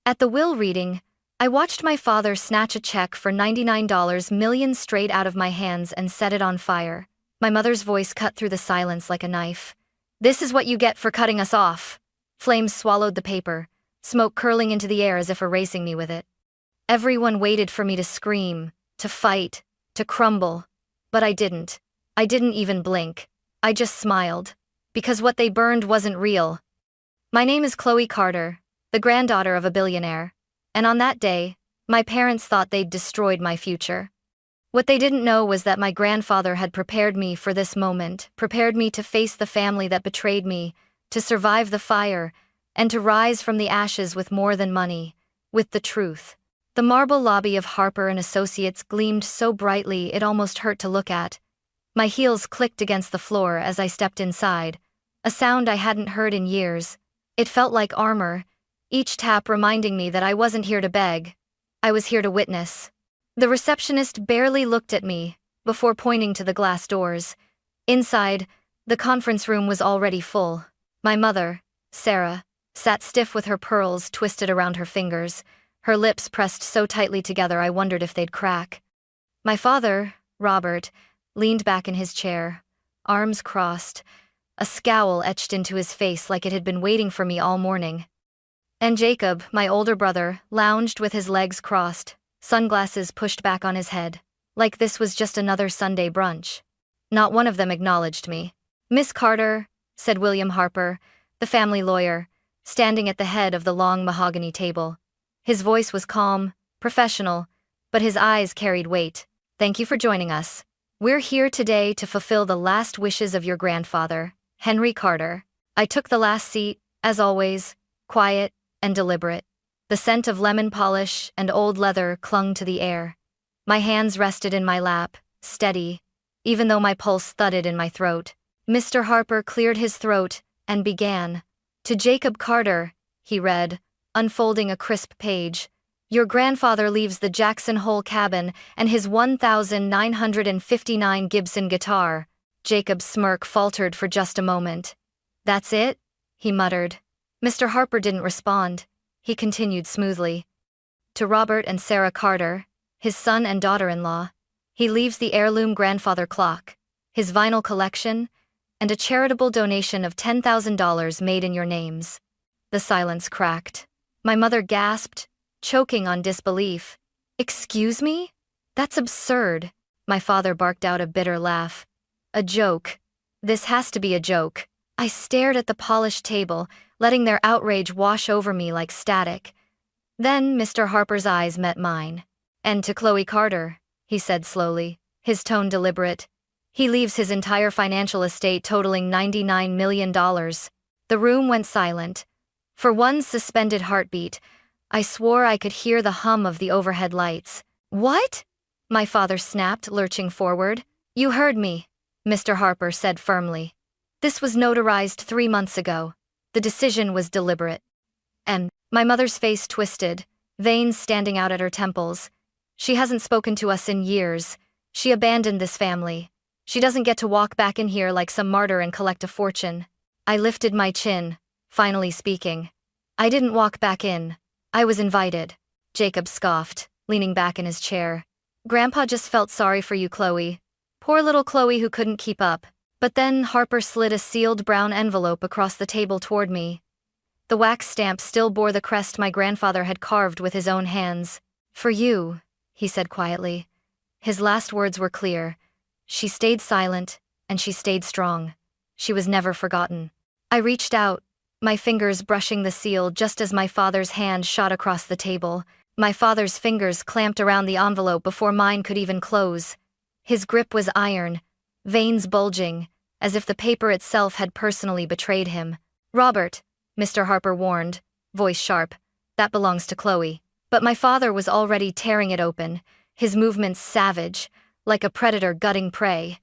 At the will reading, I watched my father snatch a check for $99 million straight out of my hands and set it on fire. My mother's voice cut through the silence like a knife. "This is what you get for cutting us off." Flames swallowed the paper, smoke curling into the air as if erasing me with it. Everyone waited for me to scream, to fight, to crumble. But I didn't. I didn't even blink. I just smiled. Because what they burned wasn't real. My name is Chloe Carter, the granddaughter of a billionaire. And on that day, my parents thought they'd destroyed my future. What they didn't know was that my grandfather had prepared me for this moment, prepared me to face the family that betrayed me, to survive the fire, and to rise from the ashes with more than money, with the truth. The marble lobby of Harper and Associates gleamed so brightly it almost hurt to look at. My heels clicked against the floor as I stepped inside, a sound I hadn't heard in years. It felt like armor, each tap reminding me that I wasn't here to beg. I was here to witness. The receptionist barely looked at me before pointing to the glass doors. Inside, the conference room was already full. My mother, Sarah, sat stiff with her pearls twisted around her fingers, her lips pressed so tightly together I wondered if they'd crack. My father, Robert, leaned back in his chair, arms crossed, a scowl etched into his face like it had been waiting for me all morning. And Jacob, my older brother, lounged with his legs crossed, sunglasses pushed back on his head, like this was just another Sunday brunch. Not one of them acknowledged me. "Miss Carter," said William Harper, the family lawyer, standing at the head of the long mahogany table. His voice was calm, professional, but his eyes carried weight. "Thank you for joining us. We're here today to fulfill the last wishes of your grandfather, Henry Carter." I took the last seat, as always, quiet and deliberate. The scent of lemon polish and old leather clung to the air. My hands rested in my lap, steady, even though my pulse thudded in my throat. Mr. Harper cleared his throat and began. "To Jacob Carter," he read, unfolding a crisp page. "Your grandfather leaves the Jackson Hole cabin and his 1959 Gibson guitar." Jacob's smirk faltered for just a moment. "That's it?" he muttered. Mr. Harper didn't respond. He continued smoothly. "To Robert and Sarah Carter, his son and daughter-in-law, he leaves the heirloom grandfather clock, his vinyl collection, and a charitable donation of $10,000 made in your names." The silence cracked. My mother gasped, choking on disbelief. "Excuse me? That's absurd." My father barked out a bitter laugh. "A joke. This has to be a joke." I stared at the polished table, letting their outrage wash over me like static. Then Mr. Harper's eyes met mine. "And to Chloe Carter," he said slowly, his tone deliberate. "He leaves his entire financial estate totaling $99 million. The room went silent. For one suspended heartbeat, I swore I could hear the hum of the overhead lights. "What?" my father snapped, lurching forward. "You heard me," Mr. Harper said firmly. "This was notarized 3 months ago. The decision was deliberate." And my mother's face twisted, veins standing out at her temples. "She hasn't spoken to us in years. She abandoned this family. She doesn't get to walk back in here like some martyr and collect a fortune." I lifted my chin, finally speaking. "I didn't walk back in. I was invited." Jacob scoffed, leaning back in his chair. "Grandpa just felt sorry for you, Chloe. Poor little Chloe who couldn't keep up." But then Harper slid a sealed brown envelope across the table toward me. The wax stamp still bore the crest my grandfather had carved with his own hands. "For you," he said quietly. His last words were clear. She stayed silent, and she stayed strong. She was never forgotten. I reached out, my fingers brushing the seal just as my father's hand shot across the table. My father's fingers clamped around the envelope before mine could even close. His grip was iron, veins bulging, as if the paper itself had personally betrayed him. "Robert," Mr. Harper warned, voice sharp, "that belongs to Chloe." But my father was already tearing it open, his movements savage, like a predator gutting prey.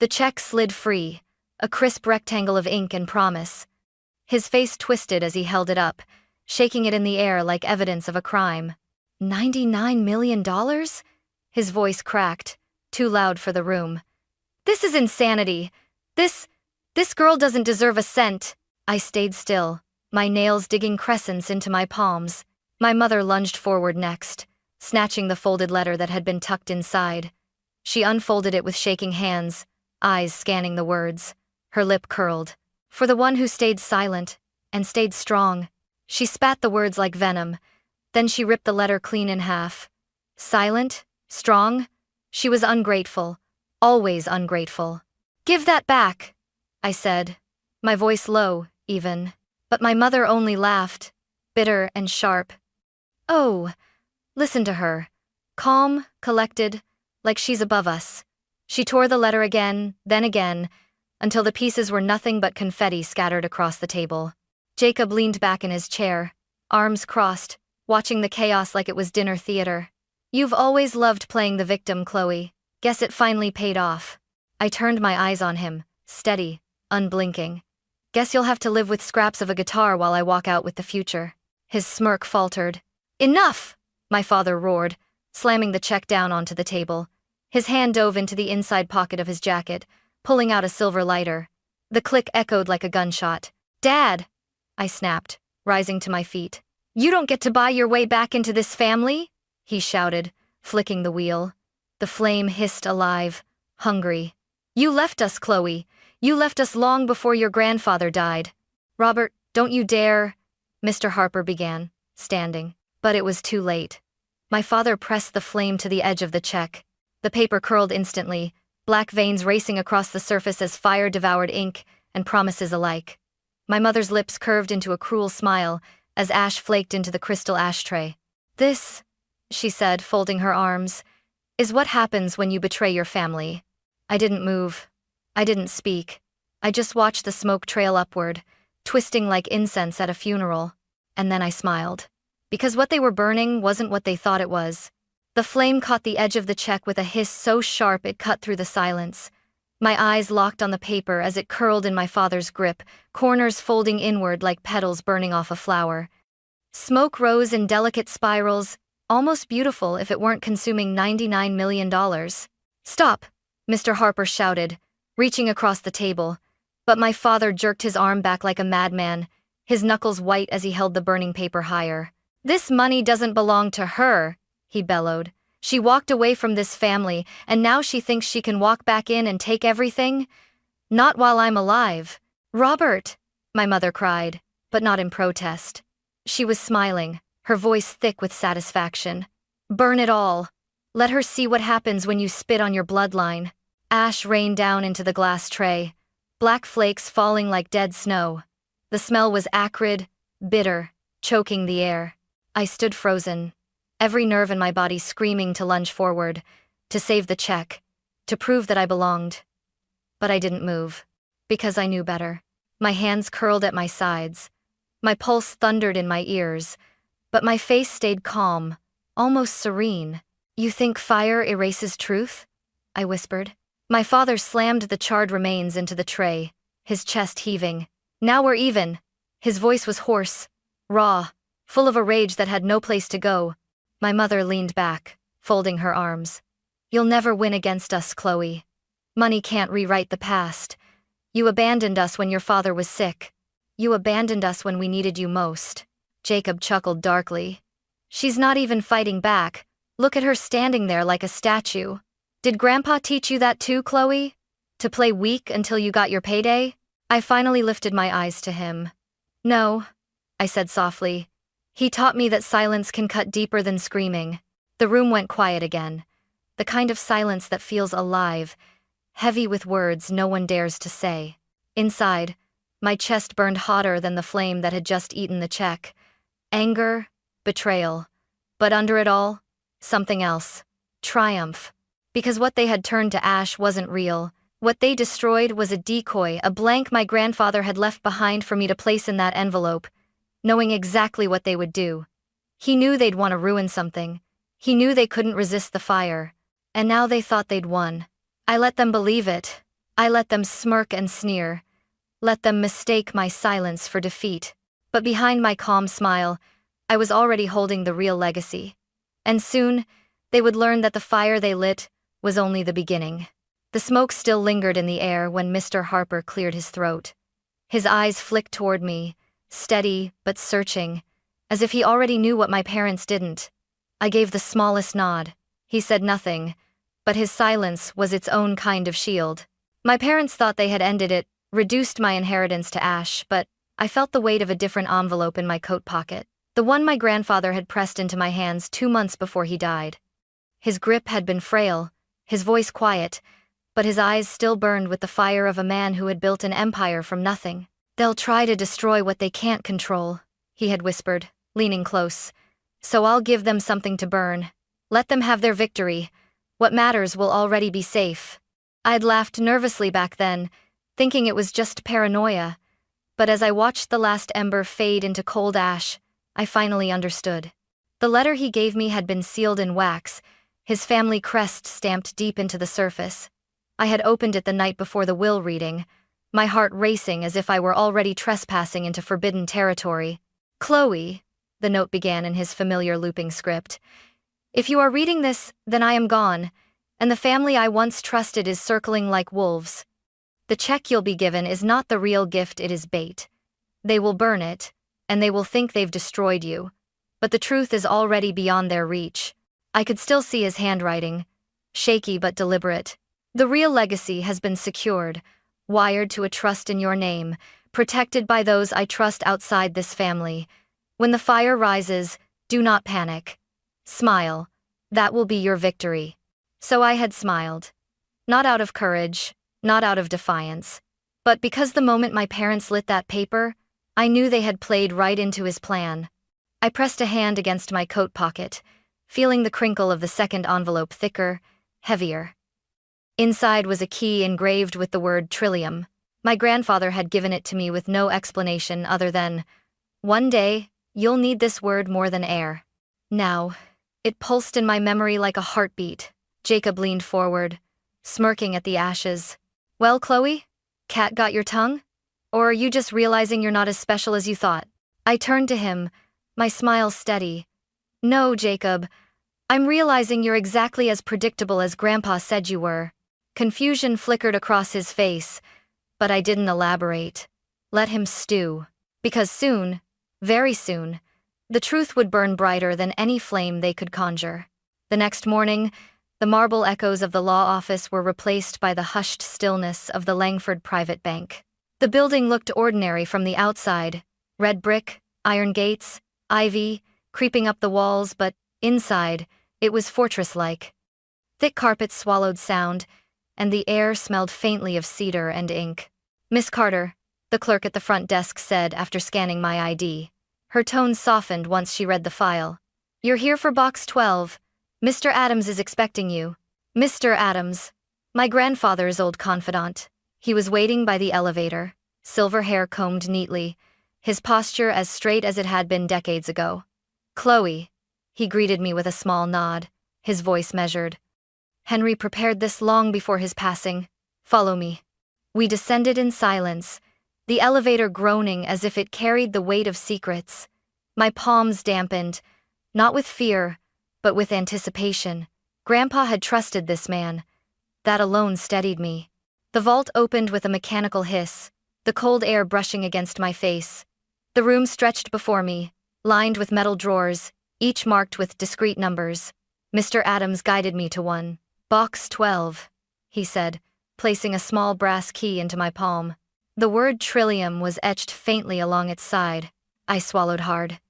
The check slid free, a crisp rectangle of ink and promise. His face twisted as he held it up, shaking it in the air like evidence of a crime. $99 million? His voice cracked, too loud for the room. "This is insanity. This girl doesn't deserve a cent." I stayed still, my nails digging crescents into my palms. My mother lunged forward next, snatching the folded letter that had been tucked inside. She unfolded it with shaking hands, eyes scanning the words. Her lip curled. For the one who stayed silent, and stayed strong. She spat the words like venom. Then she ripped the letter clean in half. Silent? Strong? She was ungrateful. Always ungrateful. "Give that back," I said, my voice low, even. But my mother only laughed, bitter and sharp. "Oh, listen to her. Calm, collected, like she's above us." She tore the letter again, then again, until the pieces were nothing but confetti scattered across the table. Jacob leaned back in his chair, arms crossed, watching the chaos like it was dinner theater. "You've always loved playing the victim, Chloe. Guess it finally paid off." I turned my eyes on him, steady, unblinking. "Guess you'll have to live with scraps of a guitar while I walk out with the future." His smirk faltered. "Enough!" my father roared, slamming the check down onto the table. His hand dove into the inside pocket of his jacket, pulling out a silver lighter. The click echoed like a gunshot. "Dad!" I snapped, rising to my feet. "You don't get to buy your way back into this family?" he shouted, flicking the wheel. The flame hissed alive, hungry. "You left us, Chloe. You left us long before your grandfather died." "Robert, don't you dare," Mr. Harper began, standing. But it was too late. My father pressed the flame to the edge of the check. The paper curled instantly, black veins racing across the surface as fire devoured ink and promises alike. My mother's lips curved into a cruel smile as ash flaked into the crystal ashtray. "This," she said, folding her arms, "is what happens when you betray your family." I didn't move. I didn't speak. I just watched the smoke trail upward, twisting like incense at a funeral. And then I smiled. Because what they were burning wasn't what they thought it was. The flame caught the edge of the check with a hiss so sharp it cut through the silence. My eyes locked on the paper as it curled in my father's grip, corners folding inward like petals burning off a flower. Smoke rose in delicate spirals, almost beautiful if it weren't consuming $99 million. "Stop!" Mr. Harper shouted, reaching across the table. But my father jerked his arm back like a madman, his knuckles white as he held the burning paper higher. "This money doesn't belong to her," he bellowed. "She walked away from this family, and now she thinks she can walk back in and take everything? Not while I'm alive." "Robert!" my mother cried, but not in protest. She was smiling, her voice thick with satisfaction. "Burn it all. Let her see what happens when you spit on your bloodline." Ash rained down into the glass tray, black flakes falling like dead snow. The smell was acrid, bitter, choking the air. I stood frozen, every nerve in my body screaming to lunge forward, to save the check, to prove that I belonged. But I didn't move, because I knew better. My hands curled at my sides. My pulse thundered in my ears, but my face stayed calm, almost serene. "You think fire erases truth?" I whispered. My father slammed the charred remains into the tray, his chest heaving. "Now we're even." His voice was hoarse, raw, full of a rage that had no place to go. My mother leaned back, folding her arms. "You'll never win against us, Chloe. Money can't rewrite the past. You abandoned us when your father was sick. You abandoned us when we needed you most." Jacob chuckled darkly. "She's not even fighting back. Look at her standing there like a statue. Did Grandpa teach you that too, Chloe? To play weak until you got your payday?" I finally lifted my eyes to him. "No," I said softly. "He taught me that silence can cut deeper than screaming." The room went quiet again. The kind of silence that feels alive, heavy with words no one dares to say. Inside, my chest burned hotter than the flame that had just eaten the check. Anger, betrayal. But under it all, something else. Triumph. Because what they had turned to ash wasn't real. What they destroyed was a decoy, a blank my grandfather had left behind for me to place in that envelope, knowing exactly what they would do. He knew they'd want to ruin something. He knew they couldn't resist the fire. And now they thought they'd won. I let them believe it. I let them smirk and sneer. Let them mistake my silence for defeat. But behind my calm smile, I was already holding the real legacy. And soon, they would learn that the fire they lit was only the beginning. The smoke still lingered in the air when Mr. Harper cleared his throat. His eyes flicked toward me, steady but searching, as if he already knew what my parents didn't. I gave the smallest nod. He said nothing, but his silence was its own kind of shield. My parents thought they had ended it, reduced my inheritance to ash, but I felt the weight of a different envelope in my coat pocket, the one my grandfather had pressed into my hands 2 months before he died. His grip had been frail, his voice quiet, but his eyes still burned with the fire of a man who had built an empire from nothing. "They'll try to destroy what they can't control," he had whispered, leaning close. "So I'll give them something to burn. Let them have their victory. What matters will already be safe." I'd laughed nervously back then, thinking it was just paranoia, but as I watched the last ember fade into cold ash, I finally understood. The letter he gave me had been sealed in wax, his family crest stamped deep into the surface. I had opened it the night before the will reading, my heart racing as if I were already trespassing into forbidden territory. "Chloe," the note began in his familiar looping script, "if you are reading this, then I am gone, and the family I once trusted is circling like wolves. The check you'll be given is not the real gift, it is bait. They will burn it, and they will think they've destroyed you. But the truth is already beyond their reach." I could still see his handwriting, shaky but deliberate. "The real legacy has been secured, wired to a trust in your name, protected by those I trust outside this family. When the fire rises, do not panic. Smile. That will be your victory." So I had smiled. Not out of courage, not out of defiance, but because the moment my parents lit that paper, I knew they had played right into his plan. I pressed a hand against my coat pocket, feeling the crinkle of the second envelope thicker, heavier. Inside was a key engraved with the word trillium. My grandfather had given it to me with no explanation other than, "One day, you'll need this word more than air." Now, it pulsed in my memory like a heartbeat. Jacob leaned forward, smirking at the ashes. "Well, Chloe? Cat got your tongue? Or are you just realizing you're not as special as you thought?" I turned to him, my smile steady. "No, Jacob. I'm realizing you're exactly as predictable as Grandpa said you were." Confusion flickered across his face, but I didn't elaborate. Let him stew. Because soon, very soon, the truth would burn brighter than any flame they could conjure. The next morning, the marble echoes of the law office were replaced by the hushed stillness of the Langford Private Bank. The building looked ordinary from the outside, red brick, iron gates, ivy, creeping up the walls, but inside, it was fortress-like. Thick carpets swallowed sound, and the air smelled faintly of cedar and ink. "Miss Carter," the clerk at the front desk said after scanning my ID. Her tone softened once she read the file. "You're here for box 12. Mr. Adams is expecting you." Mr. Adams, my grandfather's old confidant. He was waiting by the elevator, silver hair combed neatly, his posture as straight as it had been decades ago. "Chloe," he greeted me with a small nod, his voice measured. "Henry prepared this long before his passing. Follow me." We descended in silence, the elevator groaning as if it carried the weight of secrets. My palms dampened, not with fear, but with anticipation. Grandpa had trusted this man. That alone steadied me. The vault opened with a mechanical hiss, the cold air brushing against my face. The room stretched before me, lined with metal drawers, each marked with discrete numbers. Mr. Adams guided me to one. "Box 12, he said, placing a small brass key into my palm. The word trillium was etched faintly along its side. I swallowed hard.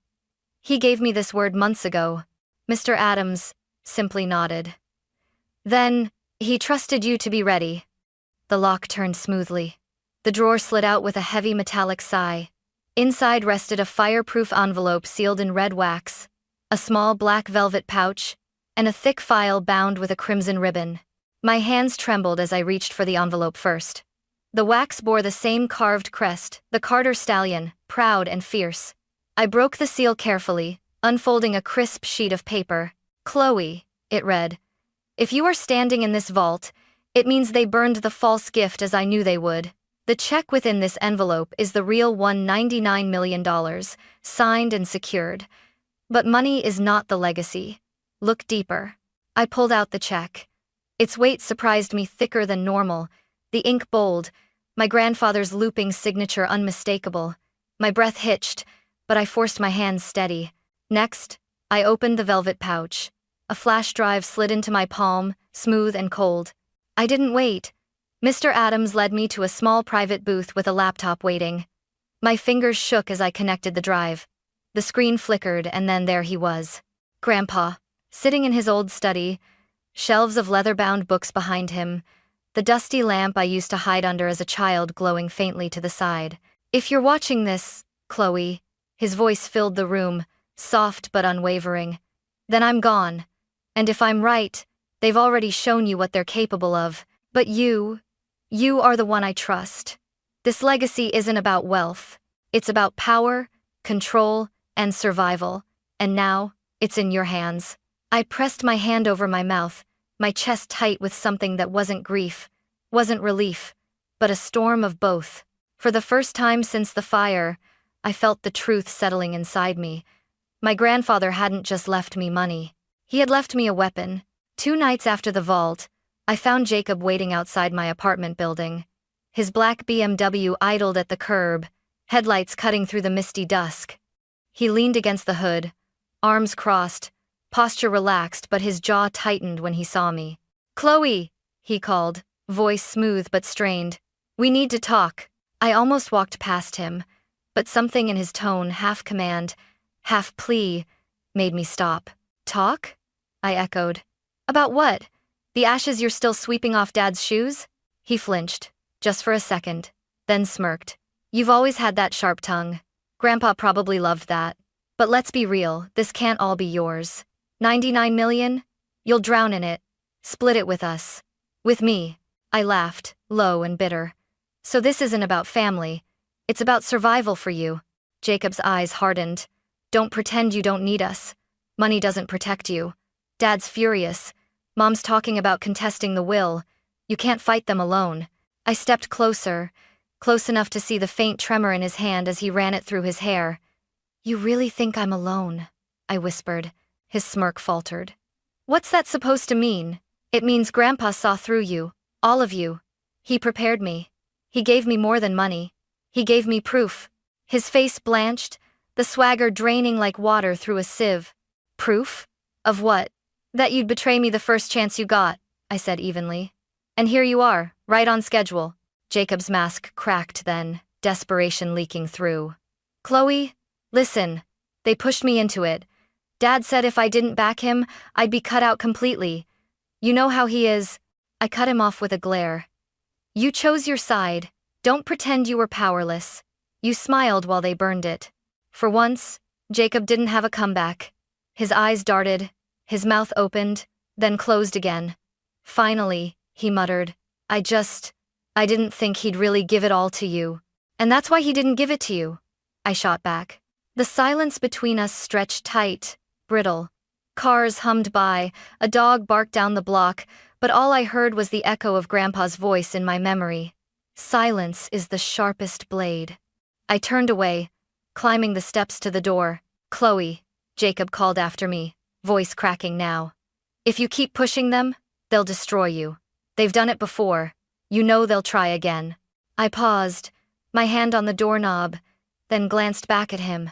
"He gave me this word months ago." Mr. Adams simply nodded. "Then, he trusted you to be ready." The lock turned smoothly. The drawer slid out with a heavy metallic sigh. Inside rested a fireproof envelope sealed in red wax, a small black velvet pouch, and a thick file bound with a crimson ribbon. My hands trembled as I reached for the envelope first. The wax bore the same carved crest, the Carter stallion, proud and fierce. I broke the seal carefully, unfolding a crisp sheet of paper. "Chloe," it read, "if you are standing in this vault, it means they burned the false gift as I knew they would. The check within this envelope is the real $199 million, signed and secured. But money is not the legacy. Look deeper." I pulled out the check. Its weight surprised me, thicker than normal, the ink bold, my grandfather's looping signature unmistakable. My breath hitched, but I forced my hands steady. Next, I opened the velvet pouch. A flash drive slid into my palm, smooth and cold. I didn't wait. Mr. Adams led me to a small private booth with a laptop waiting. My fingers shook as I connected the drive. The screen flickered, and then there he was. Grandpa, sitting in his old study, shelves of leather-bound books behind him, the dusty lamp I used to hide under as a child glowing faintly to the side. "If you're watching this, Chloe," his voice filled the room, soft but unwavering, "then I'm gone. And if I'm right, they've already shown you what they're capable of. But you are the one I trust. This legacy isn't about wealth. It's about power, control, and survival. And now, it's in your hands." I pressed my hand over my mouth, my chest tight with something that wasn't grief, wasn't relief, but a storm of both. For the first time since the fire, I felt the truth settling inside me. My grandfather hadn't just left me money. He had left me a weapon. 2 nights after the vault, I found Jacob waiting outside my apartment building. His black BMW idled at the curb, headlights cutting through the misty dusk. He leaned against the hood, arms crossed, posture relaxed, but his jaw tightened when he saw me. "Chloe," he called, voice smooth but strained. "We need to talk." I almost walked past him, but something in his tone, half command, half plea, made me stop. "Talk?" I echoed. "About what? The ashes you're still sweeping off Dad's shoes?" He flinched, just for a second, then smirked. "You've always had that sharp tongue. Grandpa probably loved that. But let's be real, this can't all be yours. 99 million? You'll drown in it. Split it with us. With me." I laughed, low and bitter. "So this isn't about family. It's about survival for you." Jacob's eyes hardened. "Don't pretend you don't need us. Money doesn't protect you. Dad's furious. Mom's talking about contesting the will. You can't fight them alone." I stepped closer, close enough to see the faint tremor in his hand as he ran it through his hair. "You really think I'm alone?" I whispered. His smirk faltered. "What's that supposed to mean?" "It means Grandpa saw through you, all of you. He prepared me. He gave me more than money. He gave me proof." His face blanched, the swagger draining like water through a sieve. "Proof? Of what?" "That you'd betray me the first chance you got," I said evenly. "And here you are, right on schedule." Jacob's mask cracked then, desperation leaking through. "Chloe, listen. They pushed me into it. Dad said if I didn't back him, I'd be cut out completely. You know how he is." I cut him off with a glare. "You chose your side. Don't pretend you were powerless. You smiled while they burned it." For once, Jacob didn't have a comeback. His eyes darted, his mouth opened, then closed again. "Finally," he muttered. I didn't think he'd really give it all to you." "And that's why he didn't give it to you," I shot back. The silence between us stretched tight, brittle. Cars hummed by, a dog barked down the block, but all I heard was the echo of Grandpa's voice in my memory. "Silence is the sharpest blade." I turned away, climbing the steps to the door. "Chloe," Jacob called after me, voice cracking now. "If you keep pushing them, they'll destroy you. They've done it before. You know they'll try again." I paused, my hand on the doorknob, then glanced back at him.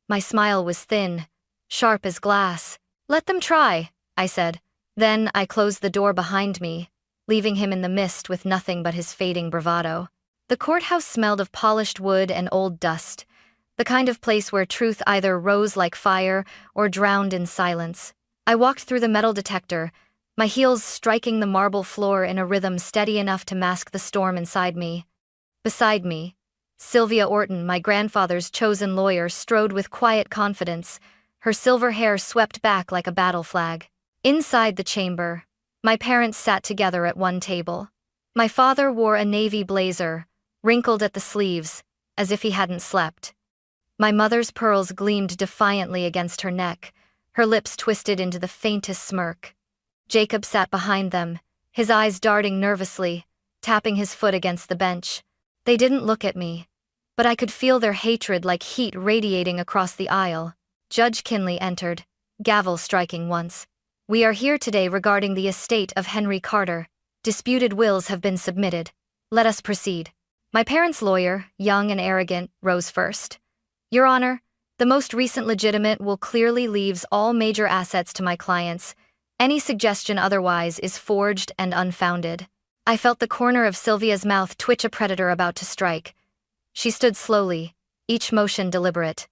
My smile was thin, sharp as glass. "Let them try," I said. Then I closed the door behind me, leaving him in the mist with nothing but his fading bravado. The courthouse smelled of polished wood and old dust, the kind of place where truth either rose like fire or drowned in silence. I walked through the metal detector, my heels striking the marble floor in a rhythm steady enough to mask the storm inside me. Beside me, Sylvia Orton, my grandfather's chosen lawyer, strode with quiet confidence, her silver hair swept back like a battle flag. Inside the chamber, my parents sat together at one table. My father wore a navy blazer, wrinkled at the sleeves, as if he hadn't slept. My mother's pearls gleamed defiantly against her neck, her lips twisted into the faintest smirk. Jacob sat behind them, his eyes darting nervously, tapping his foot against the bench. They didn't look at me, but I could feel their hatred like heat radiating across the aisle. Judge Kinley entered, gavel striking once. "We are here today regarding the estate of Henry Carter. Disputed wills have been submitted. Let us proceed." My parents' lawyer, young and arrogant, rose first. "Your Honor, The most recent legitimate will clearly leaves all major assets to my clients. Any suggestion otherwise is forged and unfounded. I felt the corner of Sylvia's mouth twitch, a predator about to strike. She stood slowly, each motion deliberate.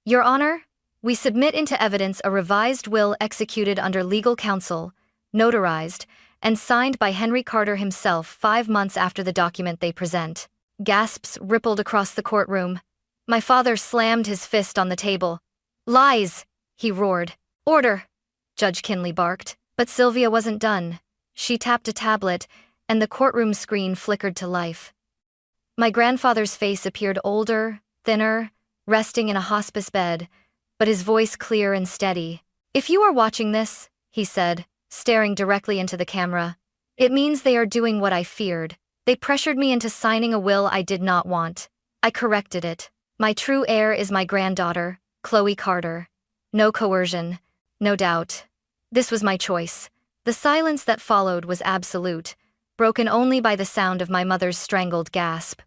Your Honor, we submit into evidence a revised will executed under legal counsel, notarized, and signed by Henry Carter himself 5 months after the document they present. Gasps rippled across the courtroom. My father slammed his fist on the table. Lies, he roared. Order, Judge Kinley barked. But Sylvia wasn't done. She tapped a tablet, and the courtroom screen flickered to life. My grandfather's face appeared older, thinner, resting in a hospice bed, but his voice clear and steady. If you are watching this, he said, staring directly into the camera, it means they are doing what I feared. They pressured me into signing a will I did not want. I corrected it. My true heir is my granddaughter, Chloe Carter. No coercion, no doubt. This was my choice. The silence that followed was absolute, broken only by the sound of my mother's strangled gasp.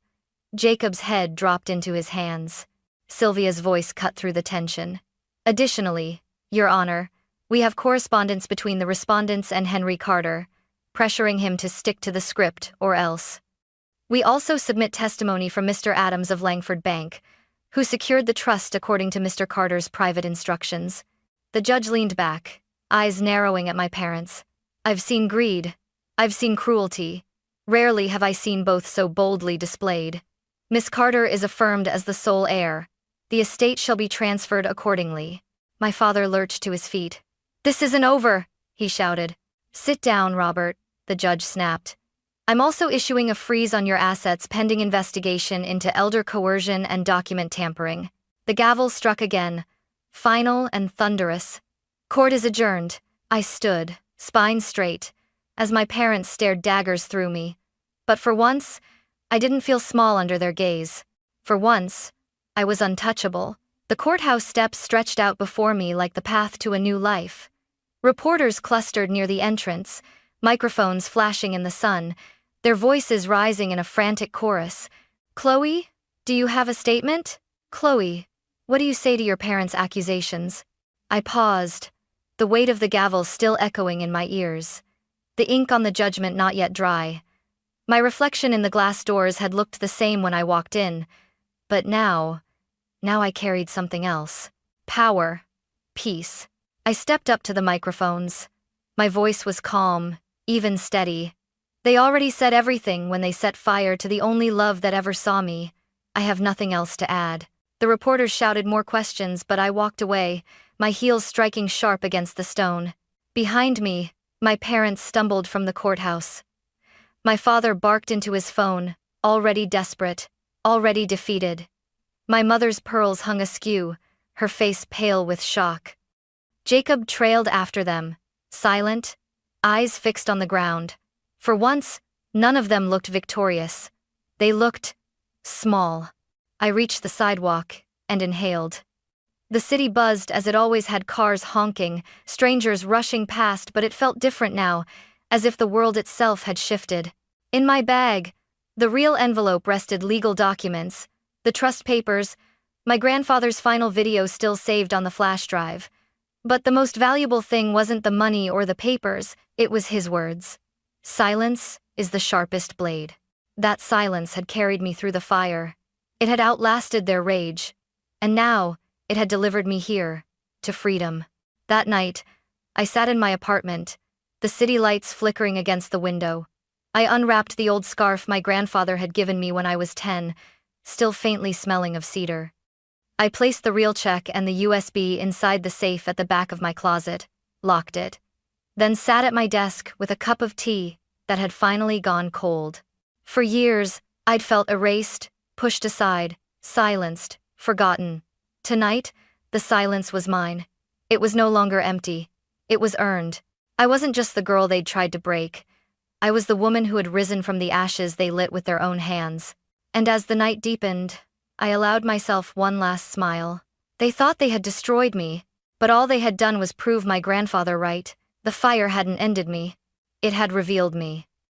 Jacob's head dropped into his hands. Sylvia's voice cut through the tension. Additionally, Your Honor, we have correspondence between the respondents and Henry Carter, pressuring him to stick to the script or else. We also submit testimony from Mr. Adams of Langford Bank, who secured the trust according to Mr. Carter's private instructions. The judge leaned back, eyes narrowing at my parents. I've seen greed. I've seen cruelty. Rarely have I seen both so boldly displayed. Miss Carter is affirmed as the sole heir. The estate shall be transferred accordingly. My father lurched to his feet. This isn't over, he shouted. Sit down, Robert, the judge snapped. I'm also issuing a freeze on your assets pending investigation into elder coercion and document tampering. The gavel struck again, final and thunderous. Court is adjourned. I stood, spine straight, as my parents stared daggers through me. But for once, I didn't feel small under their gaze. For once, I was untouchable. The courthouse steps stretched out before me like the path to a new life. Reporters clustered near the entrance, microphones flashing in the sun, their voices rising in a frantic chorus. Chloe, do you have a statement? Chloe, what do you say to your parents' accusations? I paused, the weight of the gavel still echoing in my ears. The ink on the judgment not yet dry. My reflection in the glass doors had looked the same when I walked in, but now I carried something else. Power. Peace. I stepped up to the microphones. My voice was calm, even steady. They already said everything when they set fire to the only love that ever saw me. I have nothing else to add. The reporters shouted more questions, but I walked away, my heels striking sharp against the stone. Behind me, my parents stumbled from the courthouse. My father barked into his phone, already desperate, already defeated. My mother's pearls hung askew, her face pale with shock. Jacob trailed after them, silent, eyes fixed on the ground. For once, none of them looked victorious. They looked small. I reached the sidewalk and inhaled. The city buzzed as it always had, cars honking, strangers rushing past, but it felt different now, as if the world itself had shifted. In my bag, the real envelope rested legal documents, the trust papers, my grandfather's final video still saved on the flash drive. But the most valuable thing wasn't the money or the papers, it was his words. Silence is the sharpest blade. That silence had carried me through the fire. It had outlasted their rage. And now, it had delivered me here, to freedom. That night, I sat in my apartment, the city lights flickering against the window. I unwrapped the old scarf my grandfather had given me when I was 10, still faintly smelling of cedar. I placed the real check and the USB inside the safe at the back of my closet, locked it, then sat at my desk with a cup of tea that had finally gone cold. For years, I'd felt erased, pushed aside, silenced, forgotten. Tonight, the silence was mine. It was no longer empty. It was earned. I wasn't just the girl they'd tried to break. I was the woman who had risen from the ashes they lit with their own hands. And as the night deepened, I allowed myself one last smile. They thought they had destroyed me, but all they had done was prove my grandfather right. The fire hadn't ended me. It had revealed me.